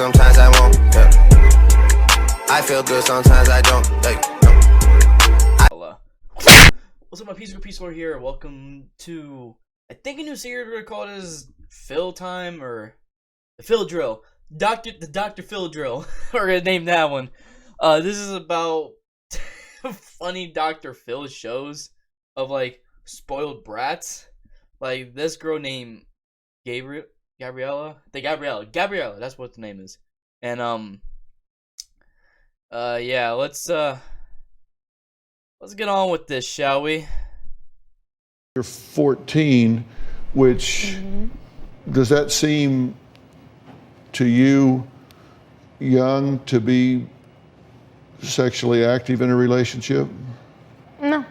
sometimes I won't. Yeah. I feel good, sometimes I don't. What's up, my peaceful here? Welcome to, I think, a new series we're gonna call it is Phil Time or the Phil Drill. The Dr. Phil Drill. We're gonna name that one. This is about funny Dr. Phil shows of like spoiled brats. Like this girl named Gabriella. Gabriella, that's what the name is. And yeah, let's get on with this, shall we? You're 14, which does that seem to you young to be sexually active in a relationship? No.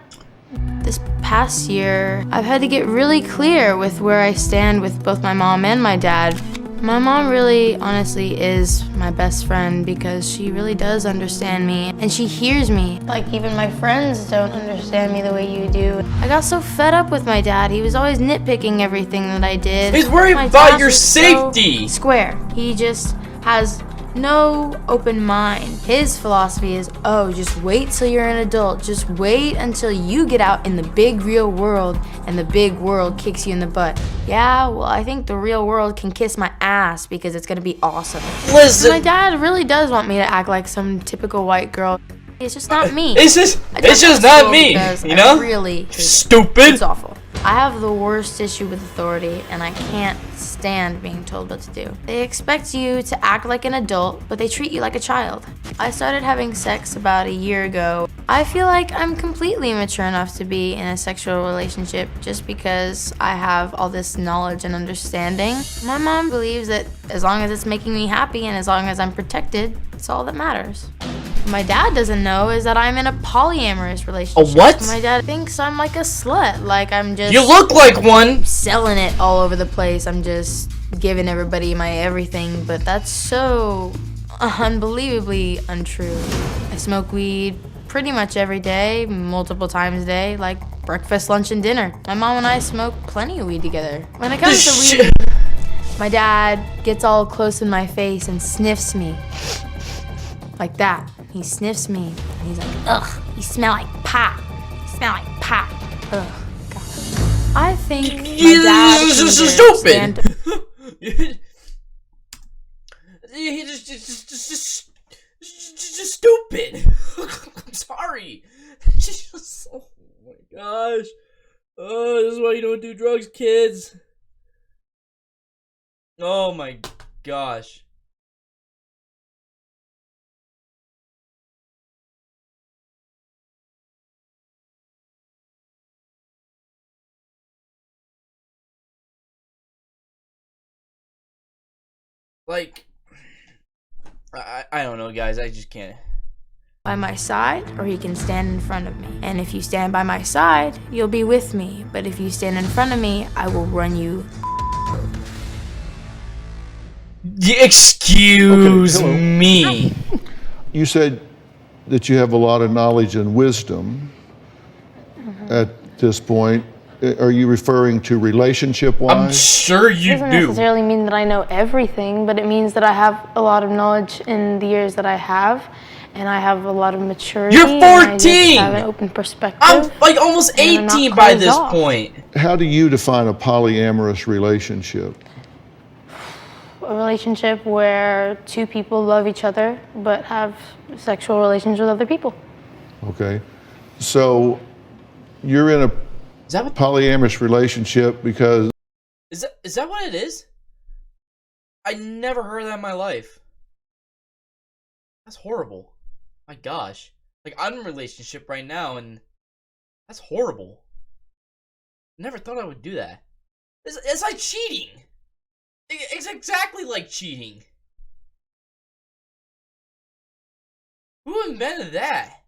This past year, I've had to get really clear with where I stand with both my mom and my dad. My mom really, honestly, is my best friend because she really does understand me and she hears me. Like, even my friends don't understand me the way you do. I got so fed up with my dad. He was always nitpicking everything that I did. He's worried about your safety. So square. He just has no open mind. His philosophy is, oh, just wait till you're an adult. Just wait until you get out in the big real world and the big world kicks you in the butt. Yeah, well, I think the real world can kiss my ass because it's gonna be awesome. Listen. My dad really does want me to act like some typical white girl. It's just not me. It's just not me, you know? Really stupid. It's awful. I have the worst issue with authority, and I can't stand being told what to do. They expect you to act like an adult, but they treat you like a child. I started having sex about a year ago. I feel like I'm completely mature enough to be in a sexual relationship just because I have all this knowledge and understanding. My mom believes that as long as it's making me happy and as long as I'm protected, it's all that matters. What my dad doesn't know is that I'm in a polyamorous relationship. A what? My dad thinks I'm like a slut, like I'm just... You look like one! Selling it all over the place. I'm just giving everybody my everything, but that's so unbelievably untrue. I smoke weed pretty much every day, multiple times a day, like breakfast, lunch, and dinner. My mom and I smoke plenty of weed together. When it comes to weed, my dad gets all close in my face and sniffs me. Like that. He sniffs me, and he's like, ugh, you smell like pot. You smell like pot. Ugh, God. I think my dad is stupid. He's just stupid. I'm sorry. Oh my gosh. Oh, this is why you don't do drugs, kids. Oh my gosh. Like, I don't know, guys. I just can't. By my side, or he can stand in front of me. And if you stand by my side, you'll be with me. But if you stand in front of me, I will run you. Excuse me. You said that you have a lot of knowledge and wisdom at this point. Are you referring to relationship-wise? I'm sure you It doesn't necessarily mean that I know everything, but it means that I have a lot of knowledge in the years that I have, and I have a lot of maturity. You're 14! And I just have an open perspective. I'm like almost 18 by this point. How do you define a polyamorous relationship? A relationship where two people love each other, but have sexual relations with other people. Okay. So you're in a Is that what? polyamorous relationship because... Is that what it is? I never heard that in my life. That's horrible. My gosh. Like, I'm in a relationship right now, and that's horrible. Never thought I would do that. It's like cheating. It's exactly like cheating. Who invented that?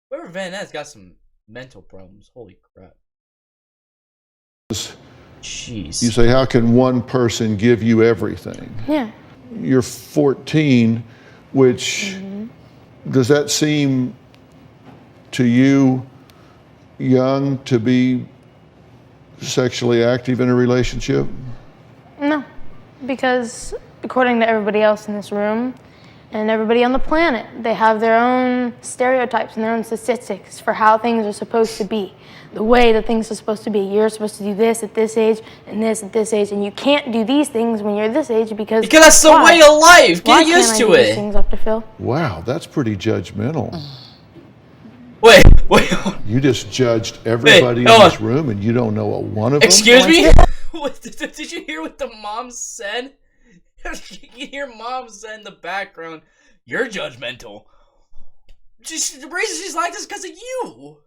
Whoever invented that's got some mental problems. Holy crap. Jeez. You say, how can one person give you everything? Yeah. You're 14, which does that seem to you young to be sexually active in a relationship? No, because according to everybody else in this room and everybody on the planet, they have their own stereotypes and their own statistics for how things are supposed to be, the way that things are supposed to be. You're supposed to do this at this age and this at this age, and you can't do these things when you're this age because that's the way of life. Get used to Why can't I do these things, Dr. Phil? Wow, that's pretty judgmental. Wait. You just judged everybody in this room, and you don't know a one of them? Excuse me? Did you hear what the mom said? You can hear mom say in the background, "You're judgmental." The reason she's like this is because of you.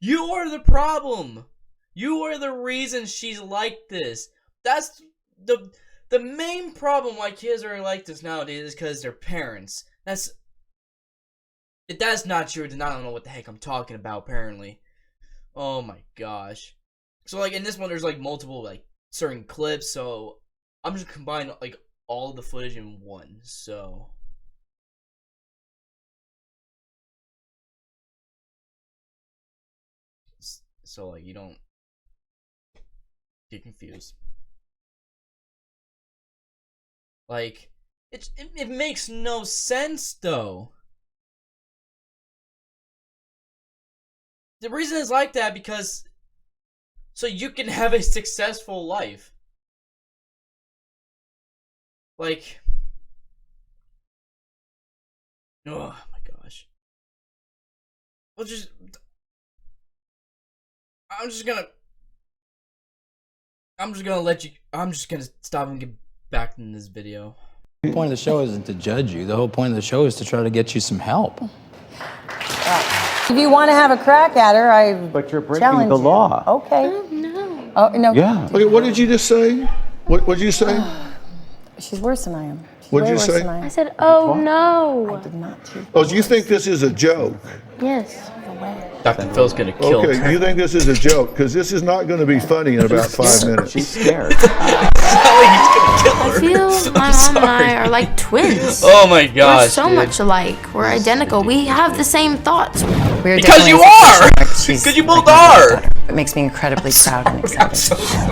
You are the problem. You are the reason she's like this. That's the main problem why kids are like this nowadays is because their parents. That's not true. I don't know what the heck I'm talking about, apparently. Oh my gosh. So, like, in this one, there's, like, multiple, like, certain clips, so I'm just combining, like, all the footage in one, so... So, like, you don't get confused. Like, it makes no sense, though. The reason it's like that because so you can have a successful life. Like, oh my gosh. I'm just gonna stop and get back in this video. The point of the show isn't to judge you. The whole point of the show is to try to get you some help. If you want to have a crack at her, But you're breaking the law. Okay. Oh, no. Oh, no. Yeah. Okay, what did you just say? What did you say? She's worse than I am. She's What'd way you worse say? than I am. I said, oh, no. I did not choose. Oh, do you think this is a joke? Yes. Dr. Phil's gonna kill Okay, her. you think this is a joke? Because this is not going to be funny in about 5 minutes. She's scared. I feel my mom and I are like twins. Oh my We're gosh. so much alike. We're identical. We have the same thoughts. We're Because definitely you a are! success. She's Because you both like my are! daughter. It makes me incredibly proud and excited.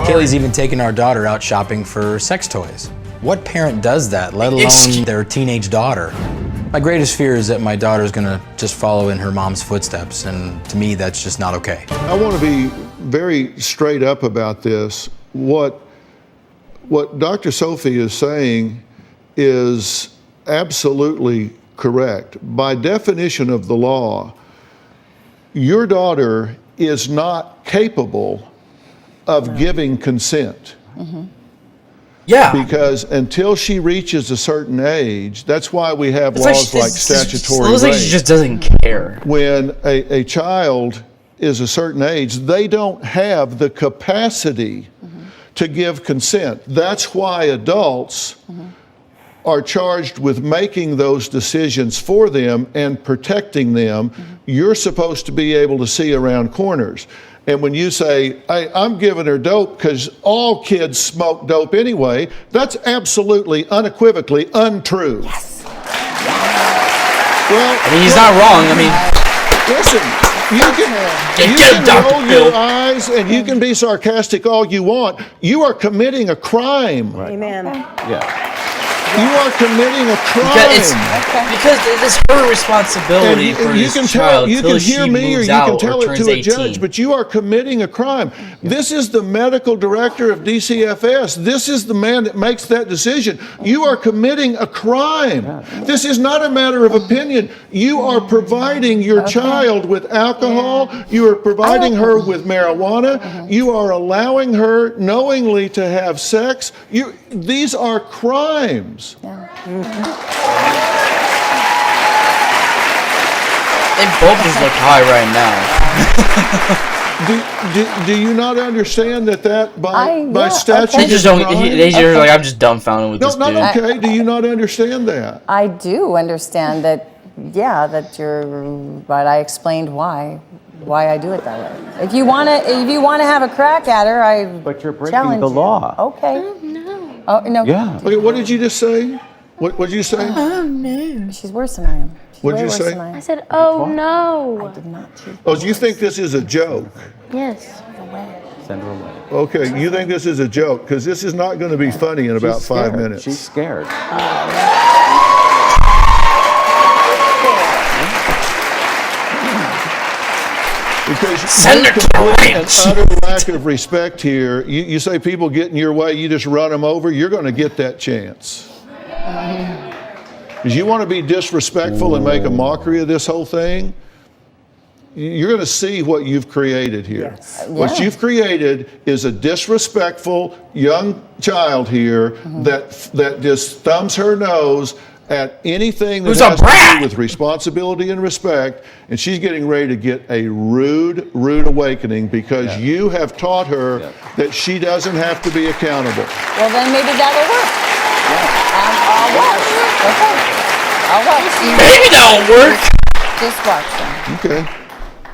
Kaylee's even taken our daughter out shopping for sex toys. What parent does that, let alone their teenage daughter? My greatest fear is that my daughter's gonna just follow in her mom's footsteps, and to me, that's just not okay. I want to be very straight up about this. What Dr. Sophie is saying is absolutely correct. By definition of the law, your daughter is not capable of giving consent. Yeah. Because until she reaches a certain age, that's why we have laws like statutory It looks like she rape. just doesn't care. When a child is a certain age, they don't have the capacity to give consent. That's why adults are charged with making those decisions for them and protecting them. You're supposed to be able to see around corners. And when you say, I'm giving her dope because all kids smoke dope anyway, that's absolutely, unequivocally untrue. Yes. Well, I mean, he's not wrong. I mean, listen, you can roll your eyes and you can be sarcastic all you want. You are committing a crime. Amen. Yeah. You are committing a crime. Because it's her responsibility for you this can child you till can she hear me or moves you out can tell or it turns to a 18. judge, but you are committing a crime. This is the medical director of DCFS. This is the man that makes that decision. You are committing a crime. This is not a matter of opinion. You are providing your child with alcohol. You are providing her with marijuana. You are allowing her knowingly to have sex. These are crimes. They both just look high right now. Do you not understand that by statute? They just don't. They just like, I'm just dumbfounded with this dude. No, okay. Do you not understand that? I do understand that, but I explained why I do it that way. If you want to have a crack at her, But you're breaking challenge the you. law. Okay. Oh, no. Oh, no. Yeah. Okay, what did you just say? What did you say? Oh, no. She's worse than I am. She's What'd way you worse say? than I I am. said, oh, I no. did not choose. Oh, do you think this is a joke? Yes. Send her away. Okay, you think this is a joke? Because this is not going to be funny in about 5 minutes. She's scared. Because Send her to the complete and ranch. utter lack of respect here. You say people get in your way, you just run them over. You're going to get that chance. Because you want to be disrespectful and make a mockery of this whole thing. You're going to see what you've created here. Yes. What you've created is a disrespectful young child here that just thumbs her nose at anything that Who's a has to brat? do with responsibility and respect, and she's getting ready to get a rude awakening because you have taught her that she doesn't have to be accountable. Well, then maybe that'll work. I'll watch. Okay. I'll watch. Maybe that'll work. Just watch them. Okay.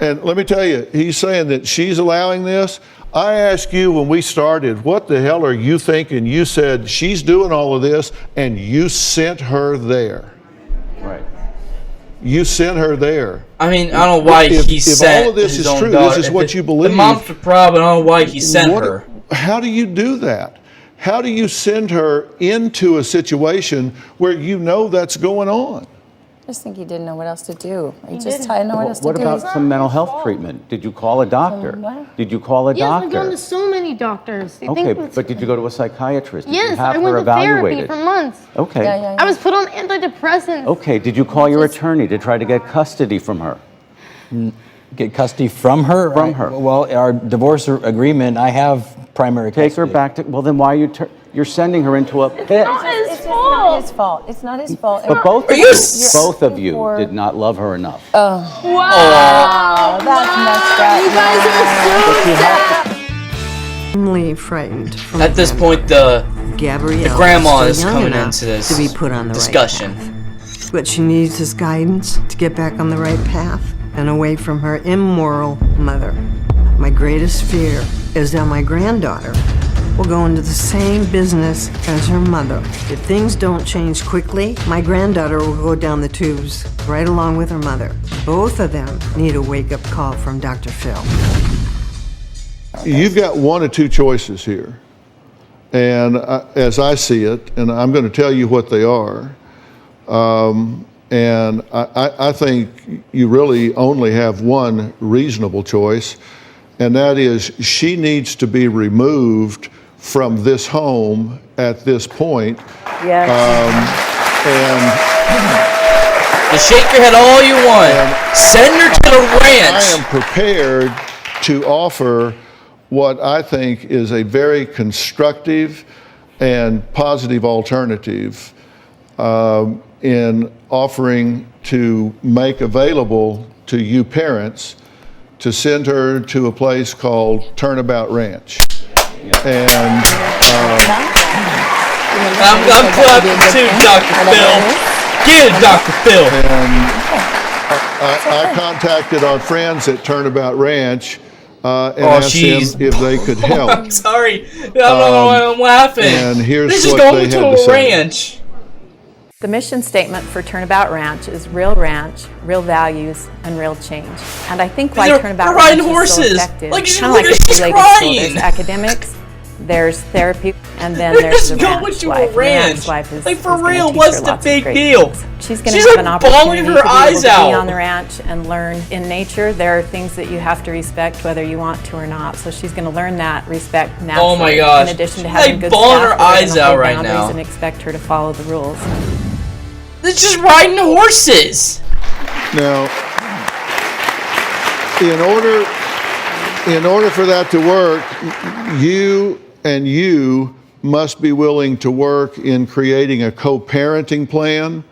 And let me tell you, he's saying that she's allowing this. I asked you when we started, what the hell are you thinking? You said she's doing all of this, and you sent her there. Right. You sent her there. I mean, I don't know why he sent all of this his is own true, daughter. this is what you believe. The mom's the problem. I don't know why he sent her. How do you do that? How do you send her into a situation where you know that's going on? I just think he didn't know what else to do. He just didn't know what else to What do. about some mental health treatment? Did you call a doctor? what? Did you call a Yes, I've gone doctor? to so many doctors. They Okay, think it's- but did you go to a psychiatrist? Did you Yes, have I her went to therapy evaluated? for months. Okay. Yeah. I was put on antidepressants. Okay, did you call your attorney to try to get custody from her? Get custody from her? From her. Well, our divorce agreement, I have primary custody. Take her back to, well then why are you, you're sending her into a pit. Not his It's fault. not his fault. It's not his fault. But both of you you, s- both of you for- did not love her enough. Oh, that's messed up. Extremely frightened from At this point, the Gabrielle grandma still is young coming enough into this to be put on the discussion. right path. What she needs is guidance to get back on the right path and away from her immoral mother. My greatest fear is that my granddaughter will go into the same business as her mother. If things don't change quickly, my granddaughter will go down the tubes right along with her mother. Both of them need a wake-up call from Dr. Phil. You've got one of two choices here. And as I see it, and I'm going to tell you what they are, and I think you really only have one reasonable choice, and that is she needs to be removed from this home at this point. Yes. And You shake your head all you want. Send her to the I ranch. am prepared to offer what I think is a very constructive and positive alternative in offering to make available to you parents to send her to a place called Turnabout Ranch. And I'm clapping too, Dr. Phil. Get it, Dr. Phil. I contacted our friends at Turnabout Ranch and asked them if they could help. I'm sorry. I don't know why I'm laughing. and here's This is what going they to had a to say. ranch. The mission statement for Turnabout Ranch is real ranch, real values, and real change. And I think why They're Turnabout riding Ranch is horses. so effective, Like, kind of like she's the two-legged stool. crying. There's academics, there's therapy, and then We're there's just the going ranch to a life. The ranch. Life is, Like, for is gonna real, teach what's her the lots of big great deal? things. She's going to She's have like an bawling opportunity her to be able eyes to out. be on the ranch and learn in nature. There are things that you have to respect whether you want to or not. So she's going to learn that respect naturally. Oh my gosh. In addition to She's having like good bawling staff her that are eyes gonna out hold right boundaries now. and expect her to follow the rules. They're just riding horses. Now, in order for that to work, you must be willing to work in creating a co-parenting plan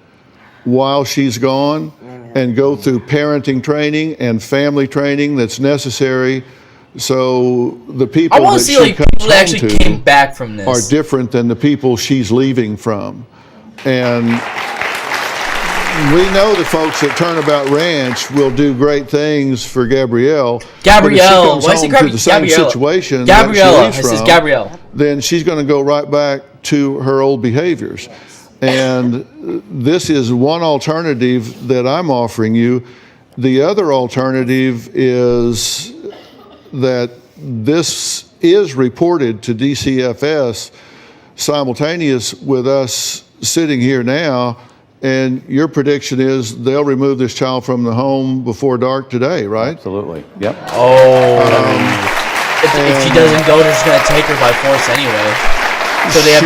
while she's gone and go through parenting training and family training that's necessary so the people I want that to see she like comes people that home actually to came back from this. are different than the people she's leaving from. And we know the folks at Turnabout Ranch will do great things for Gabrielle. Gabrielle. But Why if is she it comes home to the same Gabriella? situation Gabriella. that she It leaves says from, Gabrielle. then she's going to go right back to her old behaviors. And this is one alternative that I'm offering you. The other alternative is that this is reported to DCFS simultaneous with us sitting here now, and your prediction is they'll remove this child from the home before dark today, right? Absolutely. Yep. If she doesn't go, they're just gonna take her by force anyway. So they have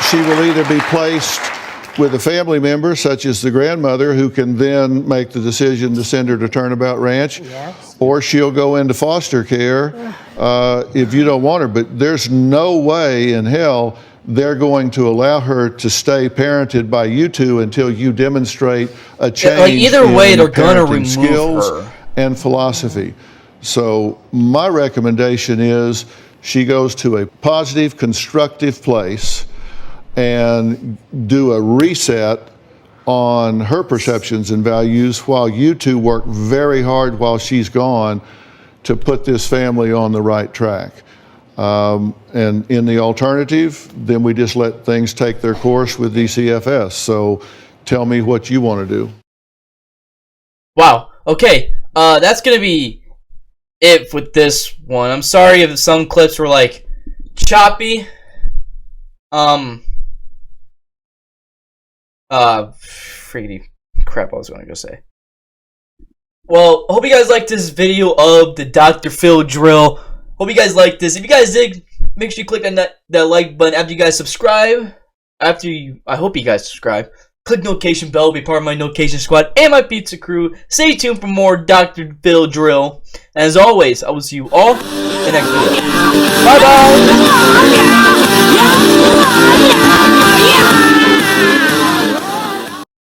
she will either be placed with a family member, such as the grandmother, who can then make the decision to send her to Turnabout Ranch, or she'll go into foster care if you don't want her. But there's no way in hell they're going to allow her to stay parented by you two until you demonstrate a change like either way, they're gonna parenting remove skills her. and philosophy. So my recommendation is she goes to a positive, constructive place and do a reset on her perceptions and values while you two work very hard while she's gone to put this family on the right track. And in the alternative, then we just let things take their course with DCFS. So tell me what you want to do. Wow. Okay. That's gonna be it with this one. I'm sorry if some clips were like choppy. Freaky crap I was gonna go say. Well, hope you guys liked this video of the Dr. Phil drill. Hope you guys liked this. If you guys did, make sure you click on that like button after you guys subscribe. I hope you guys subscribe. Click notification bell, be part of my notification squad and my pizza crew. Stay tuned for more Dr. Phil drill. And as always, I will see you all in the next video. Bye bye!